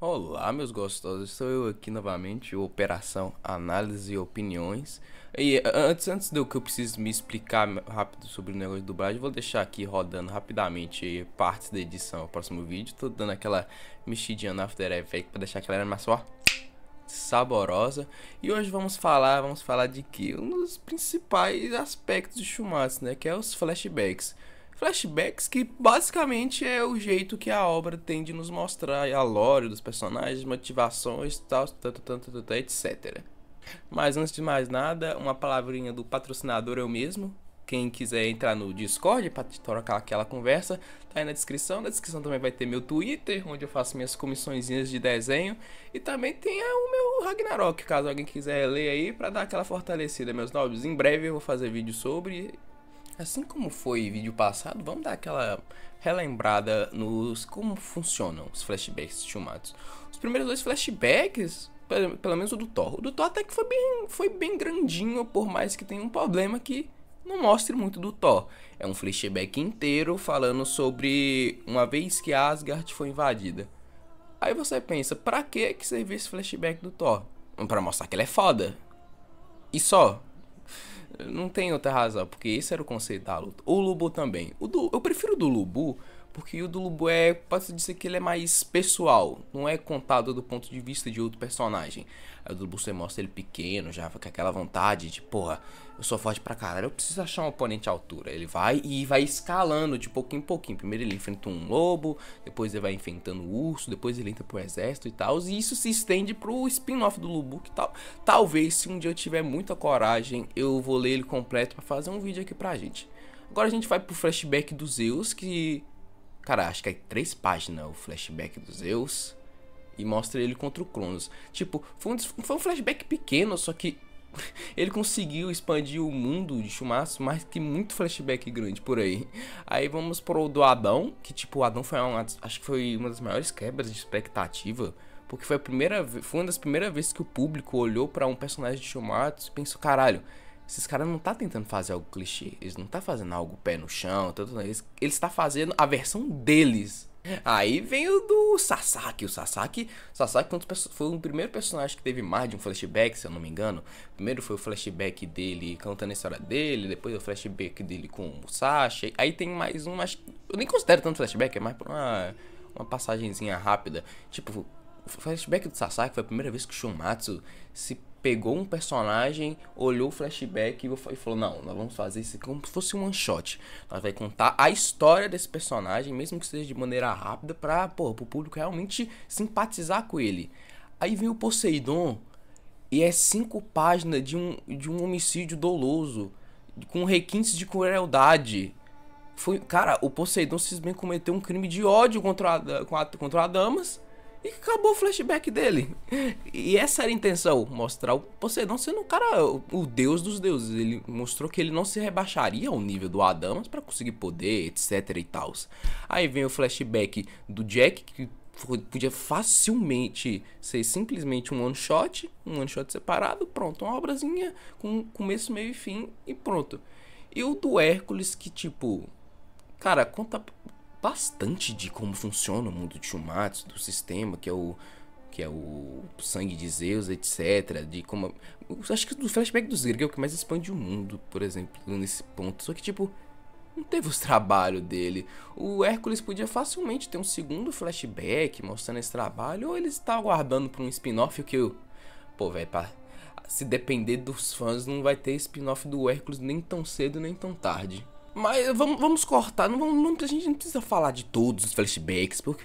Olá, meus gostosos, sou eu aqui novamente, o Operação Análise e Opiniões. E antes do que eu preciso me explicar rápido sobre o negócio de dublagem, eu vou deixar aqui rodando rapidamente partes da edição ao próximo vídeo. Tô dando aquela mexidinha no After Effects pra deixar aquela animação, ó, saborosa. E hoje vamos falar de que? Um dos principais aspectos de Shumatsu, né, que é os flashbacks. Flashbacks que basicamente é o jeito que a obra tem de nos mostrar a lore dos personagens, motivações, tal, etc. Mas antes de mais nada, uma palavrinha do patrocinador eu mesmo. Quem quiser entrar no Discord para trocar aquela conversa, tá aí na descrição. Na descrição também vai ter meu Twitter, onde eu faço minhas comissõezinhas de desenho. E também tem o meu Ragnarok, caso alguém quiser ler aí, para dar aquela fortalecida, meus nobres. Em breve eu vou fazer vídeo sobre. Assim como foi vídeo passado, vamos dar aquela relembrada nos como funcionam os flashbacks de Shumatsu. Os primeiros dois flashbacks, pelo menos o do Thor. O do Thor até que foi bem grandinho, por mais que tenha um problema que não mostre muito do Thor. É um flashback inteiro falando sobre uma vez que Asgard foi invadida. Aí você pensa, pra que serviu esse flashback do Thor? Pra mostrar que ele é foda. E só. Não tem outra razão, porque esse era o conceito da luta. O Lubu também. Eu prefiro o do Lubu, porque o do Lubu pode dizer que ele é mais pessoal, não é contado do ponto de vista de outro personagem. Aí o do Lubu você mostra ele pequeno, já com aquela vontade de, porra, eu sou forte pra caralho, eu preciso achar um oponente à altura. Ele vai e vai escalando de pouquinho em pouquinho. Primeiro ele enfrenta um lobo, depois ele vai enfrentando o urso, depois ele entra pro exército e tal. E isso se estende pro spin-off do Lubu, que tal. Talvez, se um dia eu tiver muita coragem, eu vou ler ele completo pra fazer um vídeo aqui pra gente. Agora a gente vai pro flashback do Zeus, que... Cara, acho que é 3 páginas o flashback do Zeus. E mostra ele contra o Cronos. Tipo, foi um flashback pequeno, só que ele conseguiu expandir o mundo de Shumatsu mais que muito flashback grande por aí. Aí vamos pro do Adão, que tipo, o Adão acho que foi uma das maiores quebras de expectativa. Porque foi uma das primeiras vezes que o público olhou pra um personagem de Shumatsu e pensou, caralho, esses caras não tá tentando fazer algo clichê, eles não tá fazendo algo pé no chão, eles tá fazendo a versão deles. Aí vem o do Sasaki. O Sasaki foi o primeiro personagem que teve mais de um flashback, se eu não me engano. Primeiro foi o flashback dele contando a história dele, depois o flashback dele com o Musashi. Aí tem mais um, acho que eu nem considero tanto flashback, é mais por uma passagenzinha rápida. Tipo, o flashback do Sasaki foi a primeira vez que o Shumatsu se pegou um personagem, olhou o flashback e falou, não, nós vamos fazer isso como se fosse um one shot. Nós vai contar a história desse personagem, mesmo que seja de maneira rápida, pro público realmente simpatizar com ele. Aí vem o Poseidon e é 5 páginas de um homicídio doloso, com requintes de crueldade. Cara, o Poseidon simplesmente cometeu um crime de ódio contra a Damas. E acabou o flashback dele. E essa era a intenção, mostrar o Poseidon sendo o cara, o deus dos deuses. Ele mostrou que ele não se rebaixaria ao nível do Adamas para conseguir poder, etc e tal. Aí vem o flashback do Jack, que podia facilmente ser simplesmente um one shot separado, pronto, uma obrazinha com começo, meio e fim e pronto. E o do Hércules, que tipo, cara, conta bastante de como funciona o mundo de Shumatsu, do sistema, que é o sangue de Zeus, etc. De como. Eu acho que do flashback dos gregos é o que mais expande o mundo, por exemplo, nesse ponto. Só que, tipo, não teve os trabalhos dele. O Hércules podia facilmente ter um segundo flashback mostrando esse trabalho, ou ele está aguardando para um spin-off que eu. Pô, velho, se depender dos fãs, não vai ter spin-off do Hércules nem tão cedo nem tão tarde. Mas vamos cortar, a gente não precisa falar de todos os flashbacks, porque,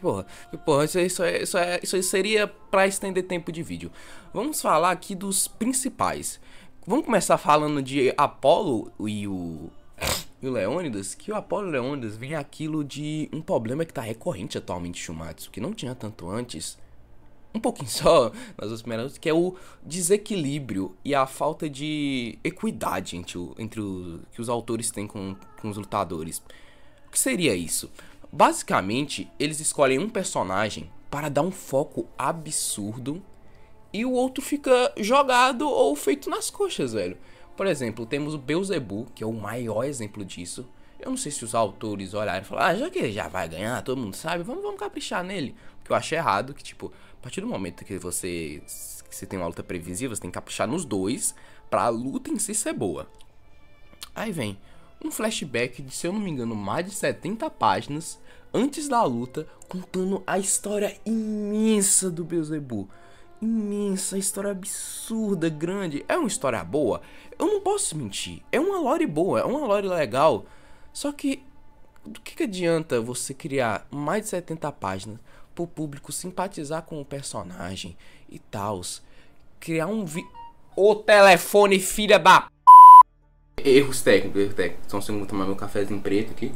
porra, isso aí seria pra estender tempo de vídeo. Vamos falar aqui dos principais. Vamos começar falando de Apollo e o Leônidas, que o Apollo e o Leônidas vem aquilo de um problema que tá recorrente atualmente em Shumatsu, que não tinha tanto antes. Um pouquinho só nas duas primeiras, que é o desequilíbrio e a falta de equidade que os autores têm com os lutadores. O que seria isso? Basicamente, eles escolhem um personagem para dar um foco absurdo e o outro fica jogado ou feito nas coxas, velho. Por exemplo, temos o Beelzebub, que é o maior exemplo disso, Eu não sei se os autores olharam e falaram, já que ele já vai ganhar, todo mundo sabe, vamos caprichar nele. Porque eu achei errado que, tipo, a partir do momento que você tem uma luta previsível, você tem que caprichar nos dois pra luta em si ser boa. Aí vem um flashback de, se eu não me engano, mais de 70 páginas antes da luta, contando a história imensa do Beelzebub. Imensa, história absurda, grande. É uma história boa? Eu não posso mentir. É uma lore boa, é uma lore legal. Só que, do que adianta você criar mais de 70 páginas pro público simpatizar com o personagem e tal? Criar o telefone, filha da... Erros técnicos, erros técnicos. Só um segundo, vou tomar meu cafezinho preto aqui.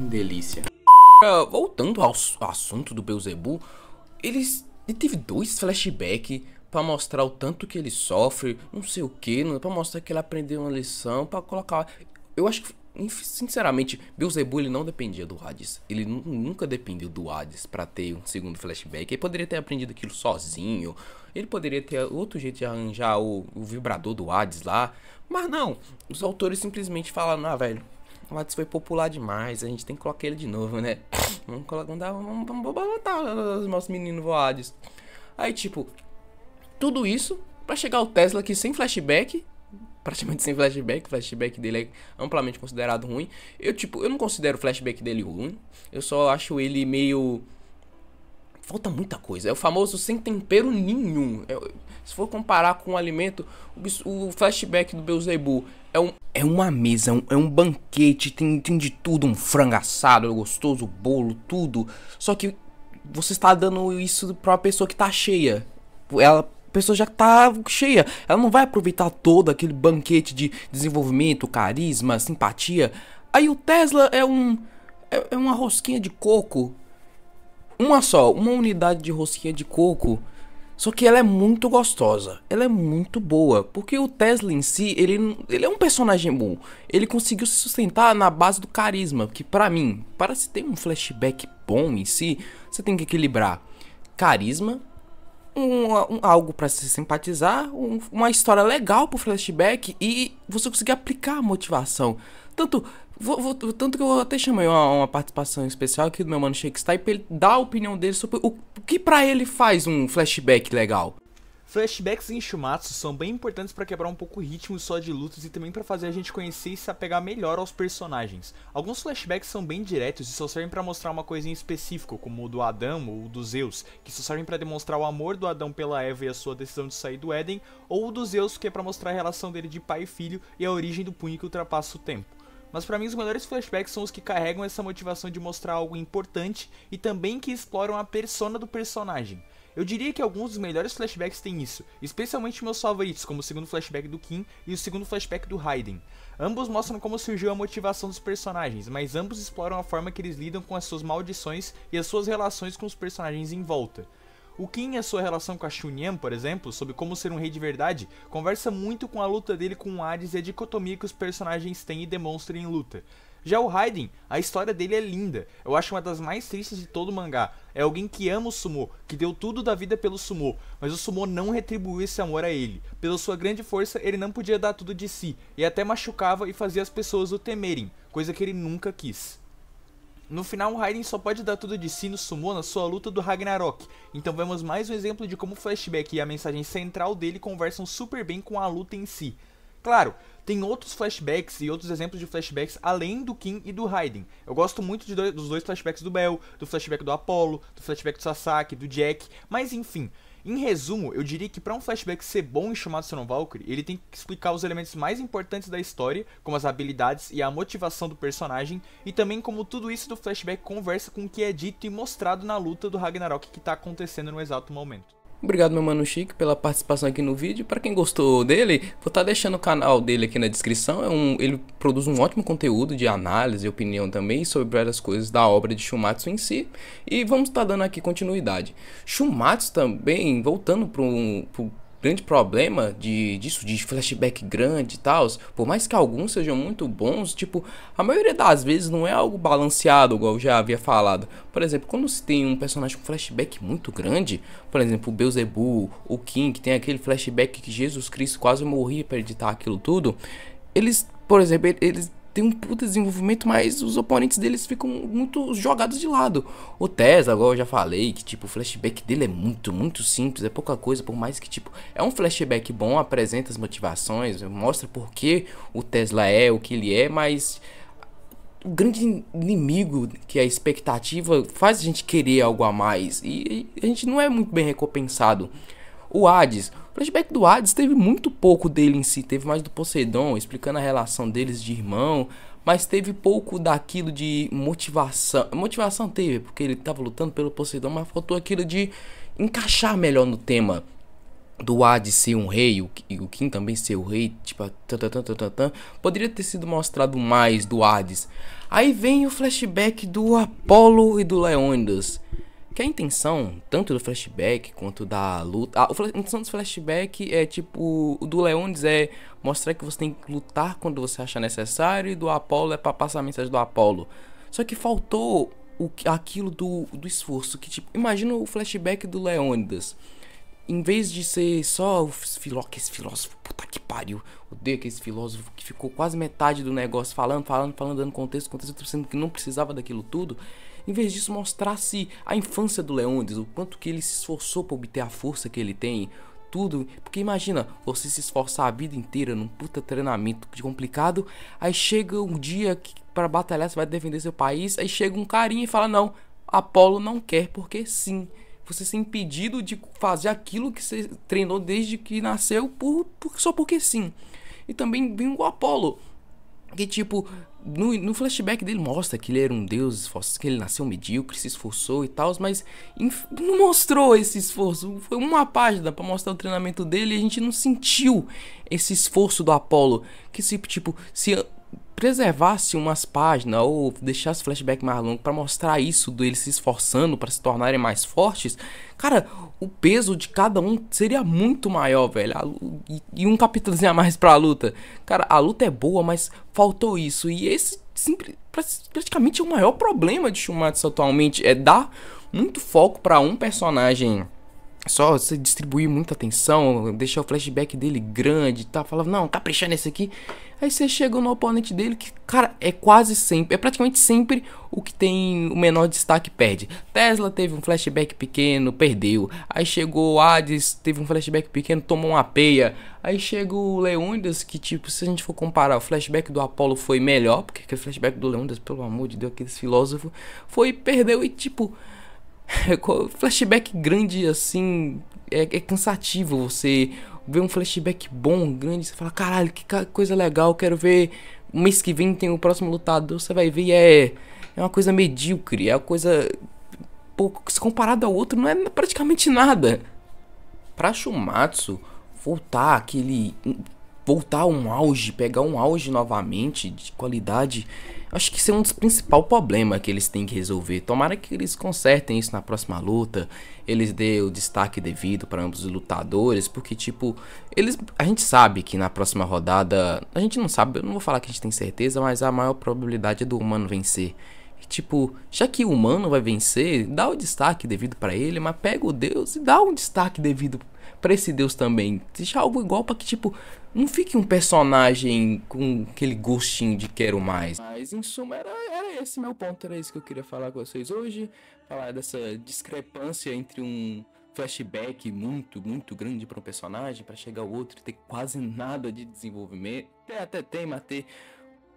Delícia. Voltando ao assunto do Beelzebub, ele teve 2 flashbacks pra mostrar o tanto que ele sofre, não sei o que, pra mostrar que ele aprendeu uma lição, pra colocar... Eu acho que, sinceramente, Beelzebub ele não dependia do Hades. Ele nunca dependeu do Hades pra ter um segundo flashback. Ele poderia ter aprendido aquilo sozinho, ele poderia ter outro jeito de arranjar o vibrador do Hades lá, mas não, os autores simplesmente falaram, ah, velho, o Hades foi popular demais, a gente tem que colocar ele de novo, né? Vamos botar os nossos meninos voados. Aí, tipo, tudo isso pra chegar ao Tesla aqui sem flashback. Praticamente sem flashback. O flashback dele é amplamente considerado ruim. Eu não considero o flashback dele ruim. Eu só acho ele meio... Falta muita coisa. É o famoso sem tempero nenhum. Se for comparar com um alimento, o flashback do Beelzebub é uma mesa, é um banquete, tem de tudo, um frango assado, gostoso, bolo, tudo. Só que você está dando isso pra uma pessoa que tá cheia. A pessoa já tá cheia. Ela não vai aproveitar todo aquele banquete de desenvolvimento, carisma, simpatia. Aí o Tesla é uma rosquinha de coco. Uma unidade de rosquinha de coco. Só que ela é muito gostosa, ela é muito boa, porque o Tesla em si, ele é um personagem bom. Ele conseguiu se sustentar na base do carisma, que pra mim, para se ter um flashback bom em si, você tem que equilibrar carisma, algo pra se simpatizar, uma história legal pro flashback e você conseguir aplicar a motivação. Tanto que eu até chamei uma participação especial aqui do meu mano Shakespeare pra ele dar a opinião dele sobre o que pra ele faz um flashback legal. Flashbacks em Shumatsu são bem importantes para quebrar um pouco o ritmo só de lutas e também para fazer a gente conhecer e se apegar melhor aos personagens. Alguns flashbacks são bem diretos e só servem para mostrar uma coisa em específico, como o do Adão ou o do Zeus, que só servem para demonstrar o amor do Adão pela Eva e a sua decisão de sair do Éden, ou o do Zeus, que é para mostrar a relação dele de pai e filho e a origem do punho que ultrapassa o tempo. Mas pra mim os melhores flashbacks são os que carregam essa motivação de mostrar algo importante e também que exploram a persona do personagem. Eu diria que alguns dos melhores flashbacks têm isso, especialmente meus favoritos, como o segundo flashback do Kim e o segundo flashback do Raiden. Ambos mostram como surgiu a motivação dos personagens, mas ambos exploram a forma que eles lidam com as suas maldições e as suas relações com os personagens em volta. O Kim e a sua relação com a Chun-Li, por exemplo, sobre como ser um rei de verdade, conversa muito com a luta dele com o Hades e a dicotomia que os personagens têm e demonstram em luta. Já o Raiden, a história dele é linda, eu acho uma das mais tristes de todo o mangá. É alguém que ama o sumo, que deu tudo da vida pelo sumo, mas o sumo não retribuiu esse amor a ele. Pela sua grande força, ele não podia dar tudo de si, e até machucava e fazia as pessoas o temerem, coisa que ele nunca quis. No final, o Raiden só pode dar tudo de si no sumo na sua luta do Ragnarok, então vemos mais um exemplo de como o flashback e a mensagem central dele conversam super bem com a luta em si. Claro, tem outros flashbacks e outros exemplos de flashbacks além do Kim e do Raiden. Eu gosto muito dos dois flashbacks do Bell, do flashback do Apollo, do flashback do Sasaki, do Jack, mas enfim... Em resumo, eu diria que para um flashback ser bom em Shumatsu no Valkyrie, ele tem que explicar os elementos mais importantes da história, como as habilidades e a motivação do personagem, e também como tudo isso do flashback conversa com o que é dito e mostrado na luta do Ragnarok que está acontecendo no exato momento. Obrigado, meu mano Chico, pela participação aqui no vídeo. Para quem gostou dele, vou estar deixando o canal dele aqui na descrição. Ele produz um ótimo conteúdo de análise e opinião também sobre várias coisas da obra de Shumatsu em si. E vamos estar dando aqui continuidade. Shumatsu também, voltando grande problema disso, de flashback grande e tal, por mais que alguns sejam muito bons, tipo, a maioria das vezes não é algo balanceado, igual eu já havia falado. Por exemplo, quando se tem um personagem com flashback muito grande, por exemplo, o Beelzebub, o King, que tem aquele flashback que Jesus Cristo quase morria para editar aquilo tudo, eles, por exemplo, eles tem um puta desenvolvimento, mas os oponentes deles ficam muito jogados de lado. O Tesla, igual eu já falei, que tipo, o flashback dele é muito simples, é pouca coisa, por mais que tipo, é um flashback bom, apresenta as motivações, mostra por que o Tesla é o que ele é, mas o grande inimigo, que é a expectativa, faz a gente querer algo a mais, e a gente não é muito bem recompensado. O flashback do Hades teve muito pouco dele em si, teve mais do Poseidon, explicando a relação deles de irmão, mas teve pouco daquilo de motivação. Motivação teve, porque ele estava lutando pelo Poseidon, mas faltou aquilo de encaixar melhor no tema do Hades ser um rei, o King também ser o rei, tipo, poderia ter sido mostrado mais do Hades. Aí vem o flashback do Apollo e do Leônidas. Que a intenção, tanto do flashback quanto da luta... A intenção do flashback é tipo... O do Leônidas é mostrar que você tem que lutar quando você achar necessário. E do Apollo é pra passar a mensagem do Apollo. Só que faltou aquilo do esforço. Que tipo, imagina o flashback do Leônidas. Em vez de ser só esse filósofo, puta que pariu, odeio aquele filósofo que ficou quase metade do negócio falando, dando contexto, sendo que não precisava daquilo tudo. Em vez disso, mostrasse a infância do Leônidas, o quanto que ele se esforçou para obter a força que ele tem, tudo. Porque imagina, você se esforçar a vida inteira num puta treinamento complicado, aí chega um dia que para batalhar você vai defender seu país, aí chega um carinha e fala, não, Apolo não quer, porque sim. Você ser impedido de fazer aquilo que você treinou desde que nasceu só porque sim. E também vem o Apolo, que tipo, no flashback dele mostra que ele era um deus, que ele nasceu medíocre, se esforçou e tal, mas não mostrou esse esforço. Foi uma página pra mostrar o treinamento dele e a gente não sentiu esse esforço do Apollo. Que tipo, se preservasse umas páginas ou deixasse flashback mais longo pra mostrar isso dele se esforçando pra se tornarem mais fortes, cara, o peso de cada um seria muito maior, velho. E um capítulozinho a mais pra luta. Cara, a luta é boa, mas faltou isso. E esse praticamente é o maior problema de Shumatsu atualmente. É dar muito foco pra um personagem. Só você distribuir muita atenção, deixar o flashback dele grande e tal. Falava, não, caprichar nesse aqui. Aí você chega no oponente dele que, cara, é quase sempre, é praticamente sempre o que tem o menor destaque perde. Tesla teve um flashback pequeno, perdeu. Aí chegou o Hades, teve um flashback pequeno, tomou uma peia. Aí chegou o Leônidas, que tipo, se a gente for comparar, o flashback do Apollo foi melhor, porque aquele flashback do Leônidas, pelo amor de Deus, aqueles filósofos, perdeu e tipo... Flashback grande assim é cansativo. Você vê um flashback bom, grande, você fala, caralho, que coisa legal, quero ver. O mês que vem tem o próximo lutador, você vai ver e é uma coisa medíocre, é uma coisa pouco, se comparado ao outro, não é praticamente nada. Pra Shumatsu voltar a um auge, pegar um auge novamente de qualidade, acho que isso é um dos principais problemas que eles têm que resolver. Tomara que eles consertem isso na próxima luta, eles dêem o destaque devido para ambos os lutadores, porque tipo, a gente sabe que na próxima rodada, a gente não sabe, eu não vou falar que a gente tem certeza, mas a maior probabilidade é do humano vencer. E, tipo, já que o humano vai vencer, dá o destaque devido para ele, mas pega o Deus e dá um destaque devido pra esse Deus também. Deixa algo igual pra que, tipo, não fique um personagem com aquele gostinho de quero mais. Mas, em suma, era esse meu ponto. Era isso que eu queria falar com vocês hoje. Falar dessa discrepância entre um flashback muito grande para um personagem, para chegar ao outro e ter quase nada de desenvolvimento. Até tem, mas ter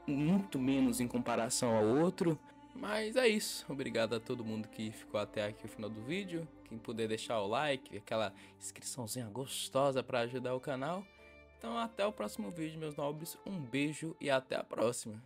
muito menos em comparação ao outro. Mas é isso, obrigado a todo mundo que ficou até aqui o final do vídeo. Quem puder deixar o like, aquela inscriçãozinha gostosa para ajudar o canal. Então até o próximo vídeo, meus nobres, um beijo e até a próxima.